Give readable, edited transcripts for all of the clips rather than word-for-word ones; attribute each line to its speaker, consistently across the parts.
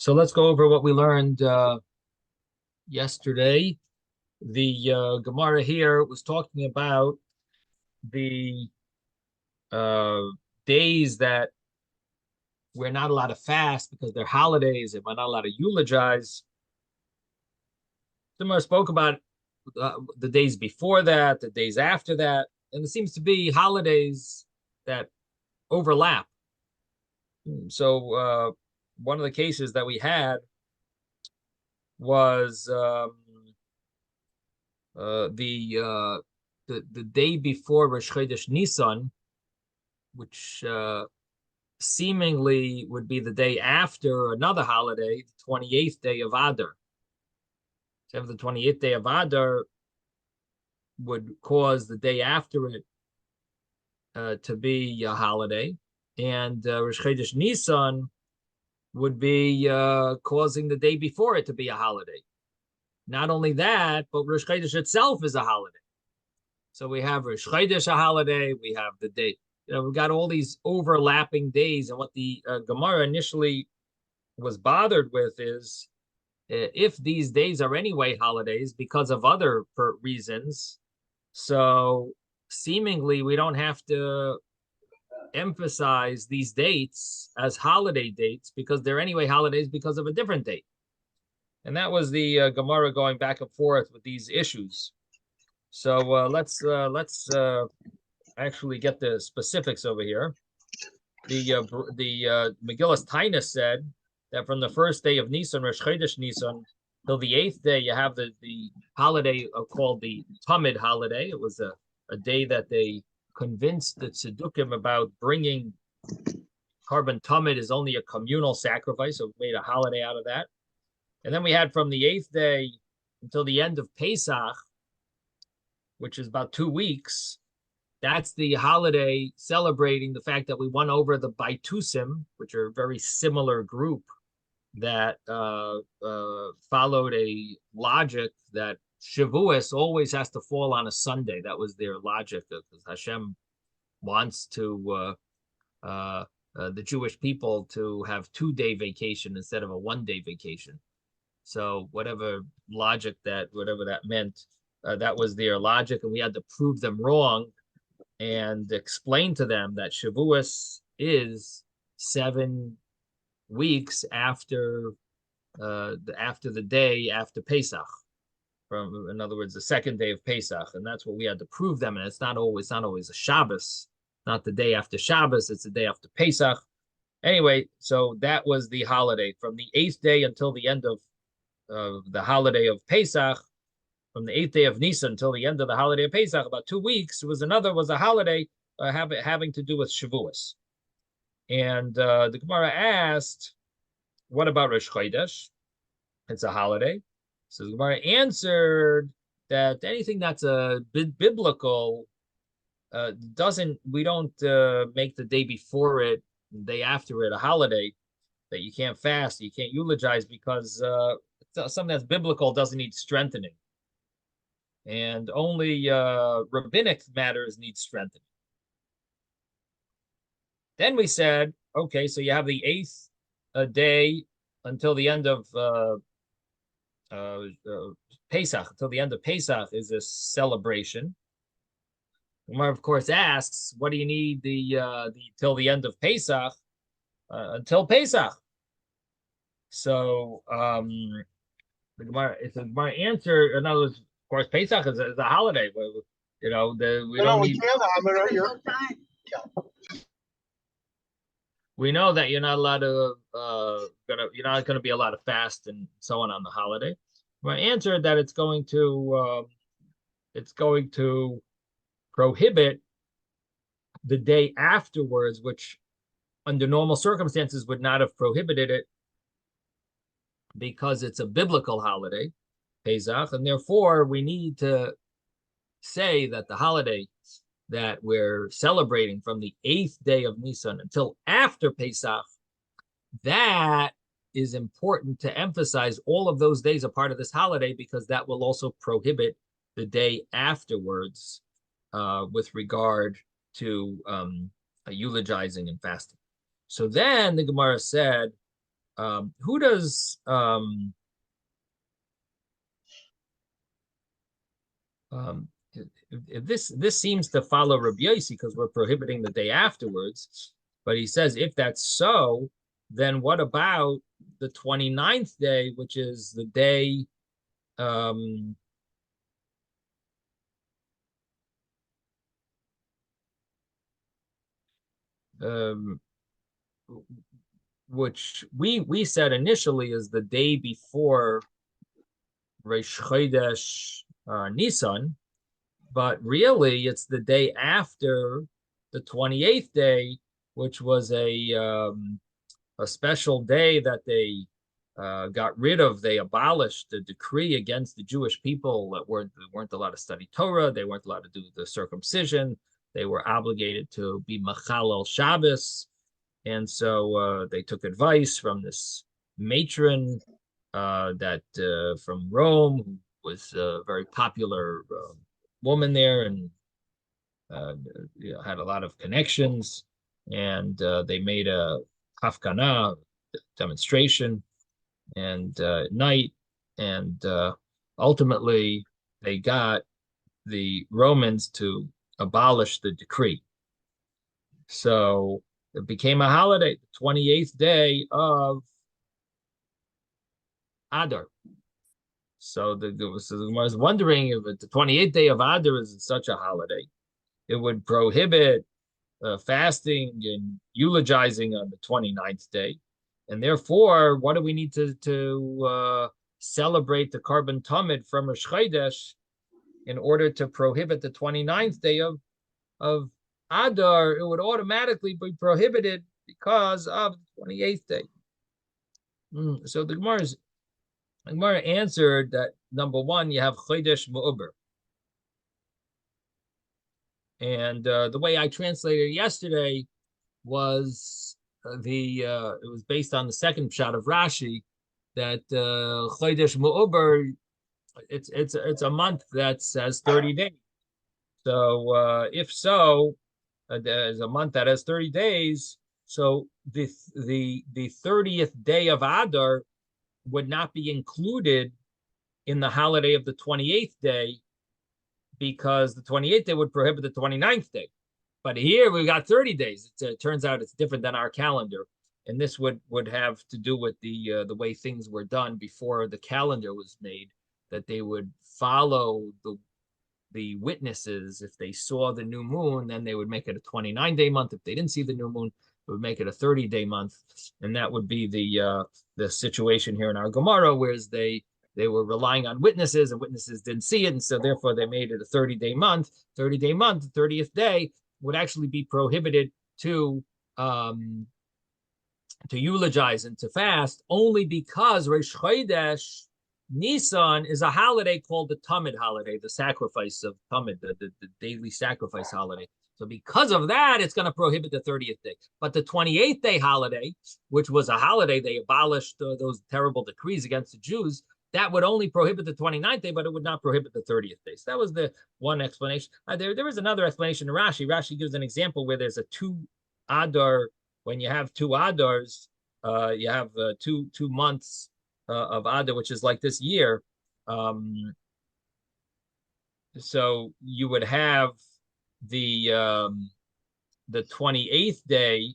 Speaker 1: So let's go over what we learned yesterday. The Gemara here was talking about the uh, days that we're not allowed to fast because they're holidays and we're not allowed to eulogize. The Gemara spoke about the days before that, the days after that, and it seems to be holidays that overlap. So one of the cases that we had was the day before Rosh Chodesh Nisan, which seemingly would be the day after another holiday, the 28th day of Adar. So the 28th day of Adar would cause the day after it to be a holiday, and Rosh Chodesh Nisan would be causing the day before it to be a holiday. Not only that, but Rosh Chodesh itself is a holiday. So we have Rosh Chodesh a holiday, we have the day, we've got all these overlapping days. And what the Gemara initially was bothered with is if these days are anyway holidays because of other reasons, so seemingly we don't have to emphasize these dates as holiday dates because they're anyway holidays because of a different date. And that was the Gemara going back and forth with these issues. So let's actually get the specifics over here. The Megillus Taanis said that from the first day of Nisan, Rosh Chodesh Nisan, till the 8th day, you have the holiday called the Talmud holiday. It was a day that they convinced the Tzedukkim about bringing carbon Talmud is only a communal sacrifice, so made a holiday out of that. And then we had from the 8th day until the end of Pesach, which is about 2 weeks. That's the holiday celebrating the fact that we won over the Baitusim, which are a very similar group that followed a logic that Shavuos always has to fall on a Sunday. That was their logic, because Hashem wants to the Jewish people to have 2-day vacation instead of a 1-day vacation. So whatever that meant, that was their logic, and we had to prove them wrong and explain to them that Shavuos is 7 weeks after the day after Pesach. In other words, the second day of Pesach, and that's what we had to prove them. And it's not always a Shabbos, not the day after Shabbos; it's the day after Pesach. Anyway, so that was the holiday from the 8th day until the end of the holiday of Pesach. From the 8th day of Nisan until the end of the holiday of Pesach, about 2 weeks, was a holiday having to do with Shavuos. And the Gemara asked, what about Rosh Chodesh? It's a holiday. So the Gemara answered that anything that's a biblical we don't make the day before it, the day after it, a holiday, that you can't fast, you can't eulogize, because something that's biblical doesn't need strengthening. And only rabbinic matters need strengthening. Then we said, okay, so you have the 8th day until the end of Pesach. Until the end of Pesach is a celebration. Umar, of course, asks, what do you need the till the end of Pesach? Until Pesach. So the Gemara answer, in other words, of course, Pesach is a holiday. We don't need. We know that you're not allowed to you're not going to be allowed to fast and so on the holiday. My answer that it's going to prohibit the day afterwards, which under normal circumstances would not have prohibited it, because it's a biblical holiday, Pesach, and therefore we need to say that the holiday that we're celebrating from the 8th day of Nisan until after Pesach, that is important to emphasize. All of those days are part of this holiday, because that will also prohibit the day afterwards with regard to eulogizing and fasting. So then the Gemara said, who does if this seems to follow Rabbi Yossi because we're prohibiting the day afterwards, but he says if that's so, then what about the 29th day, which is the day um, which we said initially is the day before Rosh Chodesh Nisan, but really it's the day after the 28th day, which was a special day that they got rid of. They abolished the decree against the Jewish people that weren't allowed to study Torah. They weren't allowed to do the circumcision. They were obligated to be Machalel Shabbos. And so they took advice from this matron that from Rome, who was a very popular woman there and had a lot of connections. And they made a hafkana demonstration and at night, and ultimately they got the Romans to abolish the decree. So it became a holiday, the 28th day of Adar. So the Gemara is wondering if the 28th day of Adar is such a holiday, it would prohibit fasting and eulogizing on the 29th day. And therefore, what do we need to celebrate the carbon Talmud from Rosh Chodesh in order to prohibit the 29th day of Adar? It would automatically be prohibited because of the 28th day. So the Gemara answered that number one, you have Chodesh Mu'uber. And the way I translated it yesterday was it was based on the second shot of Rashi that Chodesh Mu'uber, it's a month that says 30 days. So if so, there's a month that has 30 days. So the 30th day of Adar would not be included in the holiday of the 28th day because the 28th day would prohibit the 29th day. But here we got 30 days. It turns out it's different than our calendar. And this would have to do with the way things were done before the calendar was made, that they would follow the witnesses. If they saw the new moon, then they would make it a 29-day month. If they didn't see the new moon, it would make it a 30-day month. And that would be the situation here in our Gemara, whereas they were relying on witnesses and witnesses didn't see it. And so therefore they made it a 30-day month. 30-day month, the 30th day would actually be prohibited to eulogize and to fast only because Rosh Chodesh Nisan is a holiday called the Tamid holiday, the sacrifice of Tamid, the daily sacrifice holiday. So because of that, it's going to prohibit the 30th day. But the 28th day holiday, which was a holiday, they abolished those terrible decrees against the Jews, that would only prohibit the 29th day, but it would not prohibit the 30th day. So that was the one explanation. There was another explanation in Rashi. Rashi gives an example where there's a 2 Adar. When you have 2 Adars, you have 2 months of Adar, which is like this year. So you would have the 28th day.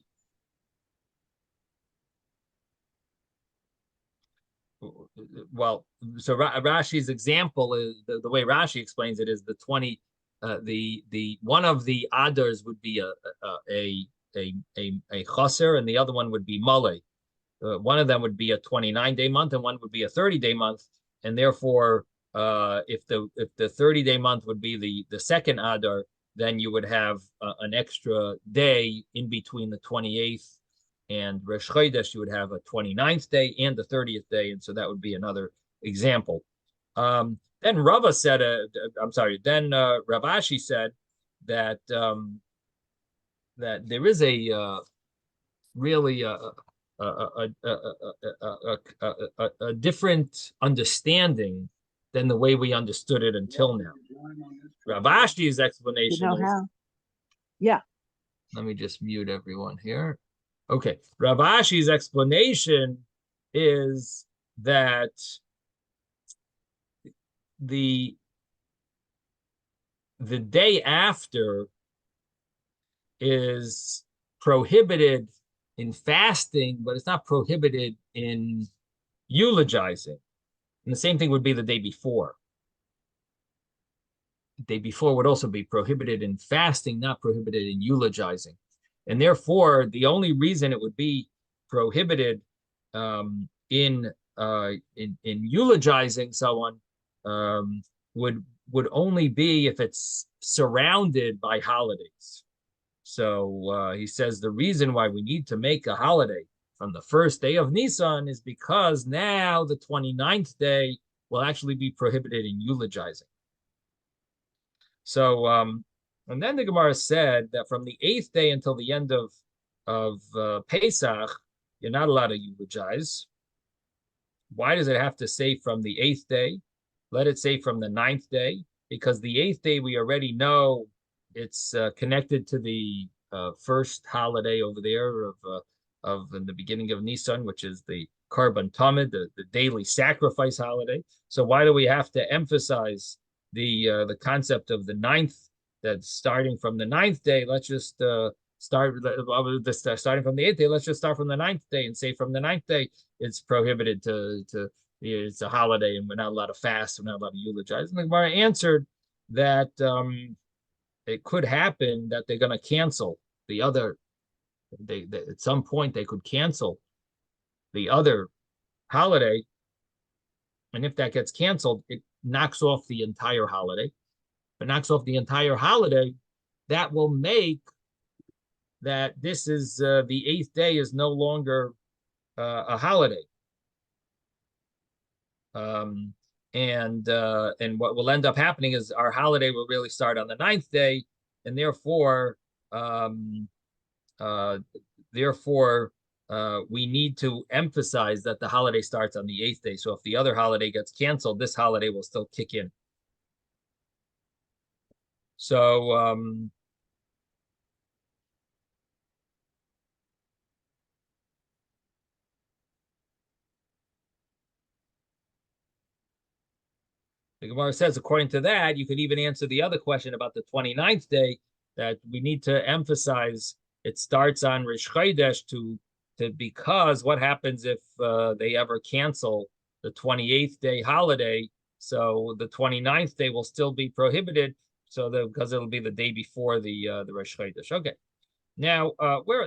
Speaker 1: Well, so Rashi's example is the way Rashi explains it is the one of the Adars would be a chaser and the other one would be male. One of them would be a 29-day month and one would be a 30-day month, and therefore if the 30-day month would be the second Adar, then you would have an extra day in between the 28th and Rosh Chodesh. You would have a 29th day and the 30th day, and so that would be another example. Then Rava said, then Rav Ashi said that that there is a really a different understanding than the way we understood it until now. Rav Ashi's explanation is,
Speaker 2: yeah.
Speaker 1: Let me just mute everyone here. Okay, Rav Ashi's explanation is that the day after is prohibited in fasting, but it's not prohibited in eulogizing. And the same thing would be the day before. The day before would also be prohibited in fasting, not prohibited in eulogizing. And therefore, the only reason it would be prohibited in eulogizing someone would only be if it's surrounded by holidays. So he says the reason why we need to make a holiday from the first day of Nisan is because now the 29th day will actually be prohibited in eulogizing. So, and then the Gemara said that from the 8th day until the end of Pesach, you're not allowed to eulogize. Why does it have to say from the 8th day? Let it say from the 9th day, because the 8th day we already know it's connected to the first holiday over there of in the beginning of Nisan, which is the Karban Tamid, the daily sacrifice holiday. So why do we have to emphasize the concept of the 9th? That's starting from the 9th day. Let's just starting from the 8th day. Let's just start from the 9th day and say from the 9th day it's prohibited to it's a holiday and we're not allowed to fast. We're not allowed to eulogize. And the Gemara answered that it could happen that they're going to cancel the other. They at some point they could cancel the other holiday, and if that gets canceled, it knocks off the entire holiday. If it knocks off the entire holiday, that will make that this is the 8th day is no longer a holiday. And what will end up happening is our holiday will really start on the 9th day, and therefore we need to emphasize that the holiday starts on the 8th day. So if the other holiday gets canceled, this holiday will still kick in. So the Gemara says, according to that, you could even answer the other question about the 29th day, that we need to emphasize it starts on Rish Chodesh because what happens if they ever cancel the 28th day holiday? So the 29th day will still be prohibited, because it'll be the day before the Rish Chodesh. Okay, now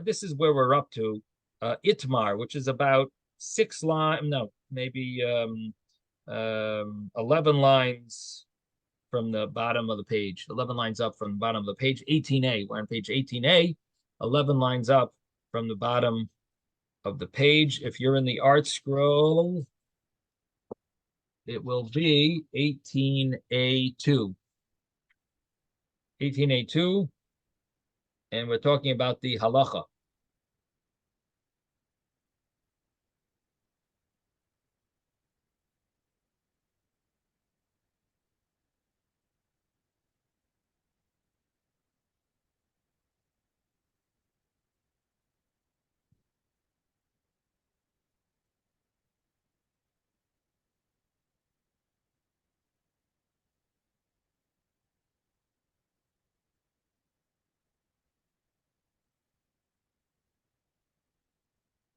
Speaker 1: this is where we're up to Itmar, which is about 6 lines, no, maybe 11 lines from the bottom of the page, 11 lines up from the bottom of the page, 18a. We're on page 18a, 11 lines up from the bottom of the page. If you're in the art scroll, it will be 18a2. 18a2, and we're talking about the halacha.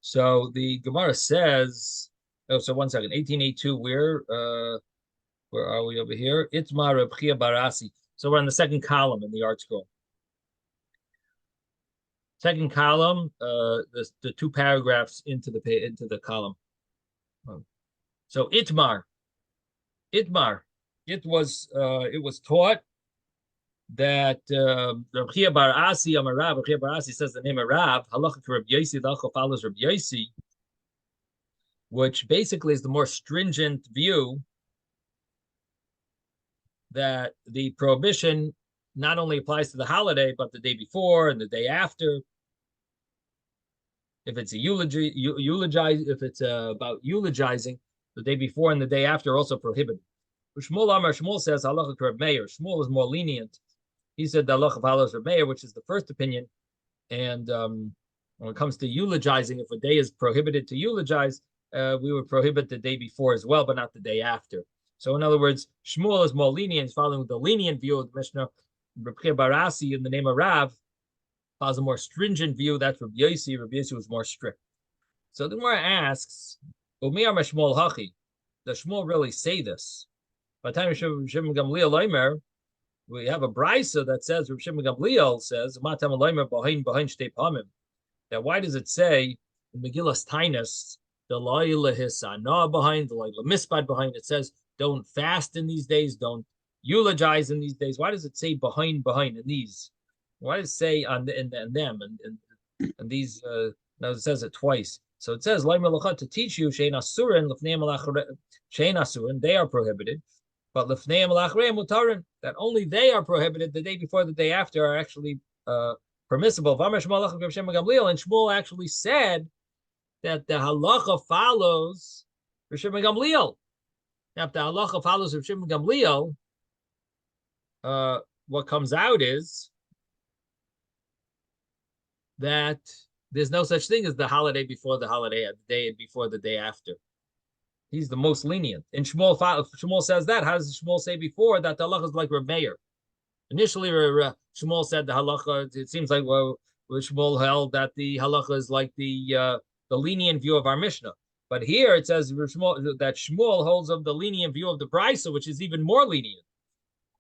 Speaker 1: So the Gemara says, so 1 second, 18a2, where are we over here? Itmar Reb Chia Barasi. So we're on the second column in the art scroll. Second column, the 2 paragraphs into the column. So Itmar, it was taught that Reb Chia Barasi, Amarav, Reb Chia Barasi says the name of Rav, halacha Reb Yosi, the halacha follows Reb Yosi, which basically is the more stringent view that the prohibition not only applies to the holiday, but the day before and the day after. If it's a if it's about eulogizing, the day before and the day after are also prohibited. Shmuel says halacha Reb Meir. Shmuel is more lenient. He said the halacha follows Reb Meir, which is the first opinion. And when it comes to eulogizing, if a day is prohibited to eulogize, we would prohibit the day before as well, but not the day after. So in other words, Shmuel is more lenient, following the lenient view of the Mishnah. Rabbi Barasi, in the name of Rav, follows a more stringent view. That's Rabbi Yossi. Rabbi Yossi was more strict. So the Gemara asks, Umiyar Shmuel Hachi, does Shmuel really say this? By the time Shimon Gamliel Leimer, we have a brisa that says, Rabbi Shimon Gamliel says, Matam Leimer behind shtei pamim. That why does it say in Megillas Taanis, the Laila Hisana behind, the Laila Mispad behind? It says, don't fast in these days, don't eulogize in these days. Why does it say behind in these? Why does it say on the, in them and these? Now it says it twice. So it says to teach you shein asurin they are prohibited, but lefnei malachrei mutarin, that only they are prohibited. The day before, the day after are actually permissible. And Shmuel actually said that the halacha follows Rav Shimon Gamliel. Now, if the halacha follows Rav Shimon Gamliel, what comes out is that there's no such thing as the holiday before the holiday, the day before the day after. He's the most lenient. And Shmuel says that. How does Shmuel say before that the halacha is like Reb Meir? Initially, Shmuel said the halacha. It seems like Shmuel held that the halacha is like the lenient view of our Mishnah. But here it says that Shmuel holds of the lenient view of the Brisa, which is even more lenient.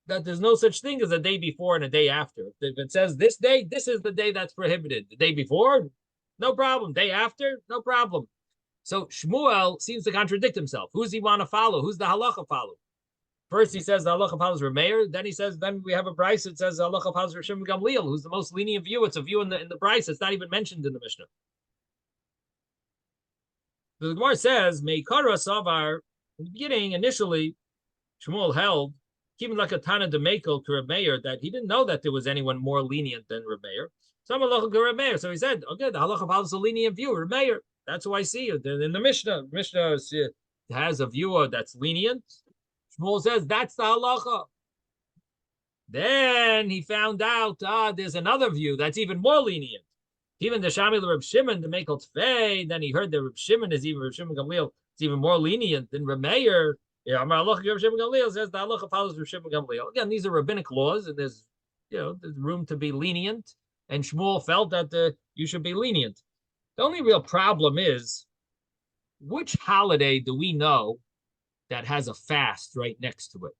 Speaker 1: That there's no such thing as a day before and a day after. If it says this day, this is the day that's prohibited. The day before, no problem. Day after, no problem. So Shmuel seems to contradict himself. Who's he want to follow? Who's the halacha follow? First he says the halacha follows Reb Meir. Then he says, then we have a Brisa that says the halacha follows Rav Shimon Gamliel, who's the most lenient view. It's a view in the Brisa. It's not even mentioned in the Mishnah. The Gemara says, Meikara Savar, in the beginning, initially, Shmuel held, even like a Tana de Mekel to Reb Meir, that he didn't know that there was anyone more lenient than Reb Meir. So he said, okay, the halacha follows a lenient view, Reb Meir. That's who I see it. In the Mishnah, Mishnah has a view that's lenient. Shmuel says, that's the halacha. Then he found out, there's another view that's even more lenient. Even the Shamil Reb Shimon, the Mekel Tfei, then he heard that Reb Shimon Gamliel is even more lenient than Reb Meir. Yeah, Reb Shimon Gamliel says the halacha follows Reb Shimon Gamliel. Again, these are rabbinic laws, and there's room to be lenient. And Shmuel felt that you should be lenient. The only real problem is, which holiday do we know that has a fast right next to it?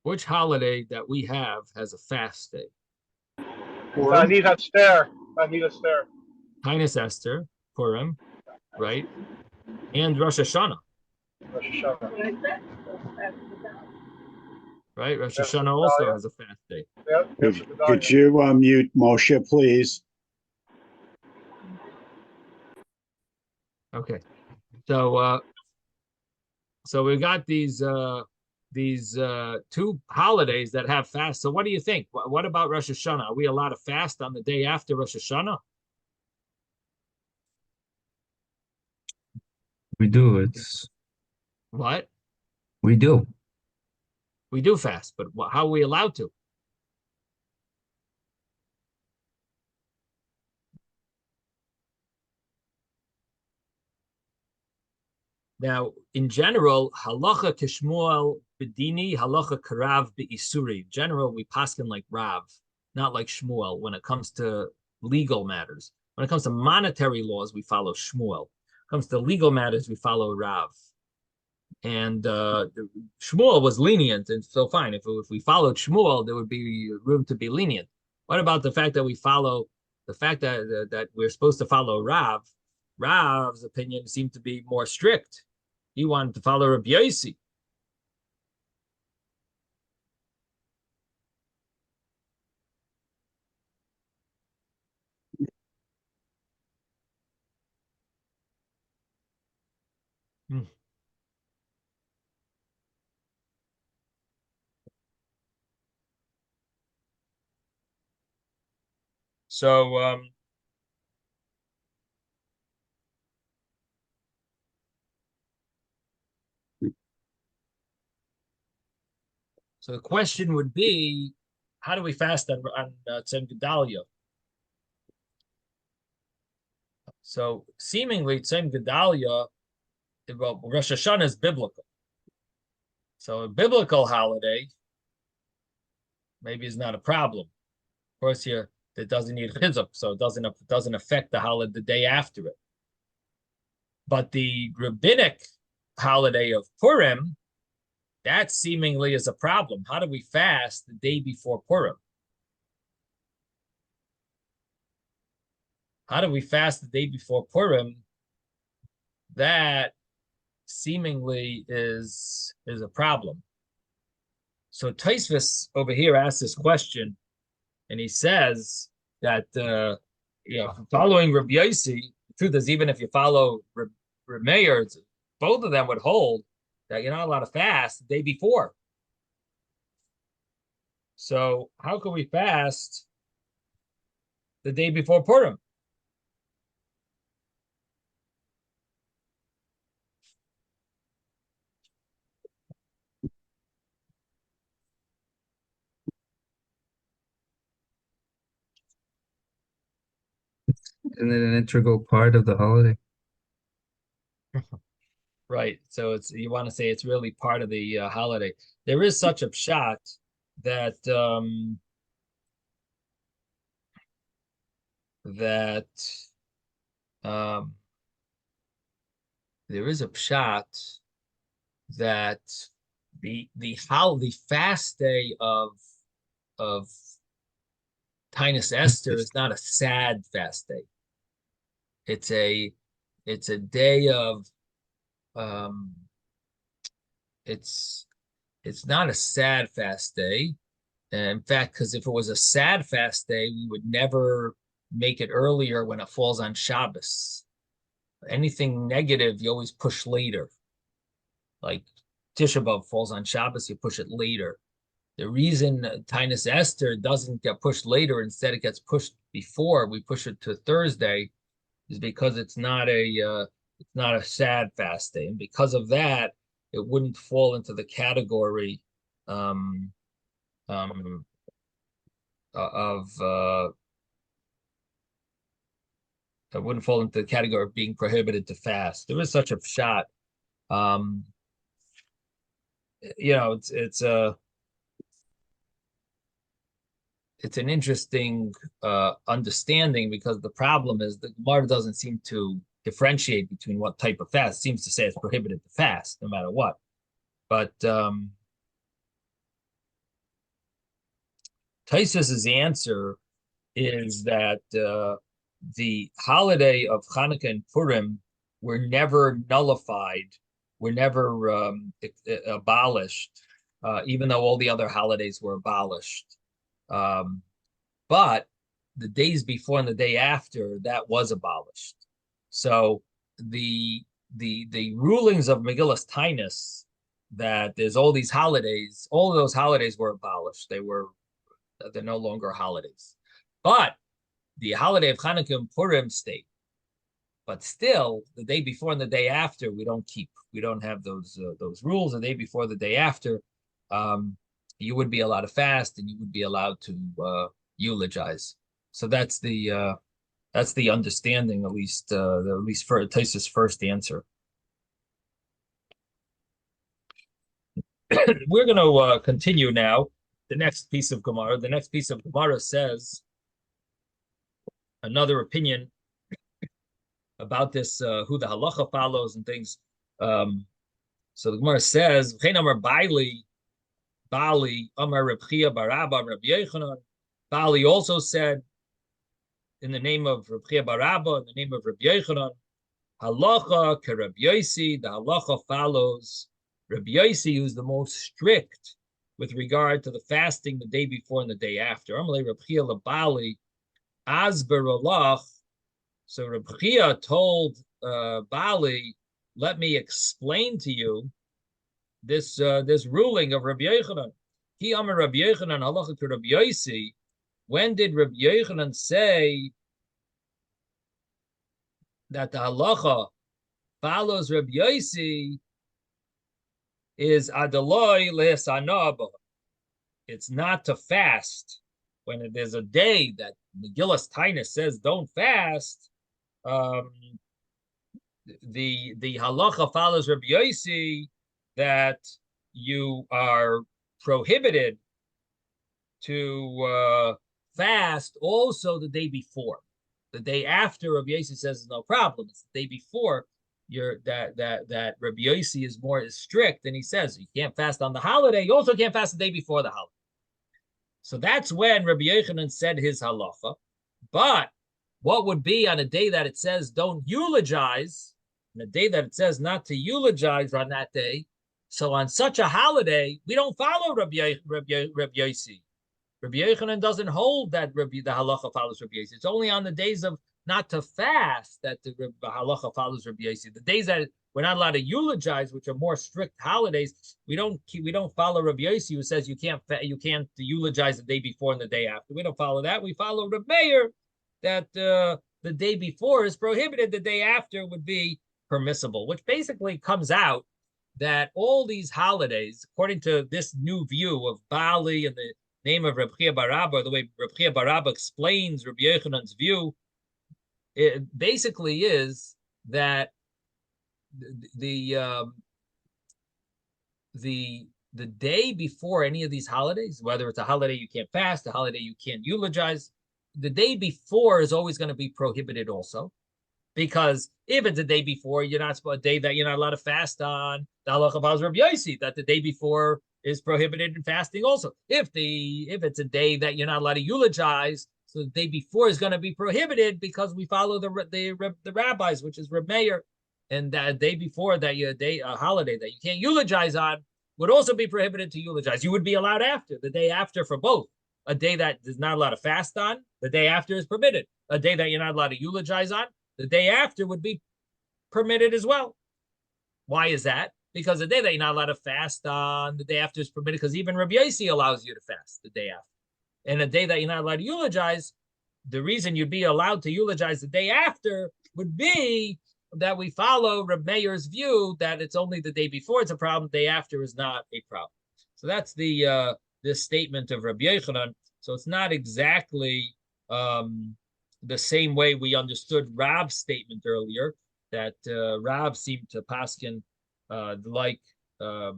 Speaker 1: Which holiday that we have has a fast day?
Speaker 2: Taanis Esther.
Speaker 1: Taanis Esther, Purim, right? And Rosh Hashanah. Right? Rosh Hashanah also has a fast day.
Speaker 3: Could you mute Moshe, please?
Speaker 1: Okay. So we've got these two holidays that have fast. So what do you think? What about Rosh Hashanah? Are we allowed to fast on the day after Rosh Hashanah?
Speaker 4: We do. It's
Speaker 1: what?
Speaker 4: We do.
Speaker 1: We do fast, but how are we allowed to? Now, in general, halacha kishmuel bedini, halacha karav be'isuri. In general, we paskin like Rav, not like Shmuel when it comes to legal matters. When it comes to monetary laws, we follow Shmuel. When it comes to legal matters, we follow Rav. And Shmuel was lenient, and so fine. If we followed Shmuel, there would be room to be lenient. What about the fact that we follow the fact that we're supposed to follow Rav? Rav's opinion seemed to be more strict. He wanted to follow Rabbi Yossi. So So the question would be, how do we fast on Tzem Gedalia? So seemingly Tzem Gedalia, well, Rosh Hashanah is biblical. So a biblical holiday maybe is not a problem. Of course, here it doesn't need chizuk, so it doesn't affect the holiday the day after it. But the rabbinic holiday of Purim, that seemingly is a problem. How do we fast the day before Purim? How do we fast the day before Purim? That seemingly is a problem. So Tosfos over here asks this question, and he says that following Rabbi Yossi, the truth is, even if you follow Rabbi Meir, both of them would hold that you're not allowed to fast the day before. So how can we fast the day before Purim?
Speaker 4: Isn't it an integral part of the holiday?
Speaker 1: Right. So you want to say it's really part of the holiday. There is such a pshat that there is a pshat that the fast day of Taanis Esther is not a sad fast day. It's a day of it's not a sad fast day. In fact, because if it was a sad fast day, we would never make it earlier when it falls on Shabbos. Anything negative, you always push later. Like Tisha B'Av falls on Shabbos, you push it later. The reason Taanis Esther doesn't get pushed later, instead it gets pushed before, we push it to Thursday, is because it's not a sad fast day, and because of that, it wouldn't fall into the category it wouldn't fall into the category of being prohibited to fast. There is such a shot. It's an interesting understanding, because the problem is the Gemara doesn't seem to differentiate between what type of fast. It seems to say it's prohibited to fast no matter what. But Tosfos's answer is that the holiday of Hanukkah and Purim were never nullified, were never abolished, even though all the other holidays were abolished. But the days before and the day after, that was abolished. So the rulings of Megillas Taanis, that there's all these holidays, all of those holidays were abolished. They're no longer holidays. But the holiday of Hanukkah and Purim stayed. But still, the day before and the day after, we don't have those rules. The day before, the day after, you would be allowed to fast, and you would be allowed to eulogize. So that's the understanding, at least for Tosfos' first answer. We're going to continue now. The next piece of Gemara says another opinion about this, who the halacha follows and things. So the Gemara says, Bali Amar Reb Chia bar Abba Reb Yochanan. Bali also said, in the name of Reb Chia bar Abba, in the name of Reb Yochanan, halacha ke Reb Yossi. The halacha follows Reb Yossi, who's the most strict with regard to the fasting the day before and the day after. Amalei Reb Chia lebali asber alach. So Reb Chia told Bali, let me explain to you this ruling of Rabbi Yochanan. He Amar Rabbi Yochanan halacha to Rabbi Yossi. When did Rabbi Yochanan say that the halacha follows Rabbi Yossi is adaloi le'esanah? it's not to fast when there's a day that Megillas Taanis says don't fast. The halacha follows Rabbi Yossi that you are prohibited to fast also the day before. The day after, Rabbi Yossi says no problem. It's the day before that Rabbi Yossi is more strict, and he says you can't fast on the holiday. You also can't fast the day before the holiday. So that's when Rabbi Yochanan said his halacha. But what would be on a day that it says don't eulogize, and a day that it says not to eulogize on that day? So on such a holiday, we don't follow Rabbi Yossi. Rabbi Yochanan doesn't hold that the halacha follows Rabbi Yossi. It's only on the days of not to fast that the halacha follows Rabbi Yossi. The days that we're not allowed to eulogize, which are more strict holidays, we don't follow Rabbi Yossi, who says you can't eulogize the day before and the day after. We don't follow that. We follow Reb Meir that the day before is prohibited. The day after would be permissible, which basically comes out that all these holidays, according to this new view of Bali and the name of Reb Chia bar Abba, the way Reb Chia bar Abba explains Rabbi Yochanan's view, it basically is that the day before any of these holidays, whether it's a holiday you can't fast, a holiday you can't eulogize, the day before is always going to be prohibited also. Because if it's a day before, a day that you're not allowed to fast on, the halacha follows Rabbi Yossi, that the day before is prohibited in fasting also. If it's a day that you're not allowed to eulogize, so the day before is going to be prohibited because we follow the rabbis, which is Reb Meir, and that day before that a holiday that you can't eulogize on would also be prohibited to eulogize. You would be allowed after, the day after for both. A day that is not allowed to fast on, the day after is permitted. A day that you're not allowed to eulogize on, the day after would be permitted as well. Why is that? Because the day that you're not allowed to fast on, the day after is permitted, because even Rabbi Yossi allows you to fast the day after. And a day that you're not allowed to eulogize, the reason you'd be allowed to eulogize the day after would be that we follow Reb Meir's view that it's only the day before it's a problem, the day after is not a problem. So that's the statement of Rabbi Yochanan. So it's not exactly the same way we understood Rab's statement earlier, that Rab seemed to paskin like Rabbi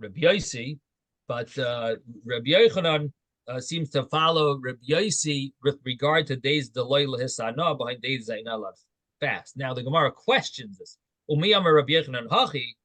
Speaker 1: Yossi, but Rabbi Yochanan seems to follow Rabbi Yossi with regard to days deloy lehisana behind days that you're not allowed to fast. Now the Gemara questions this. Umiyam Rabbi Yochanan hachi.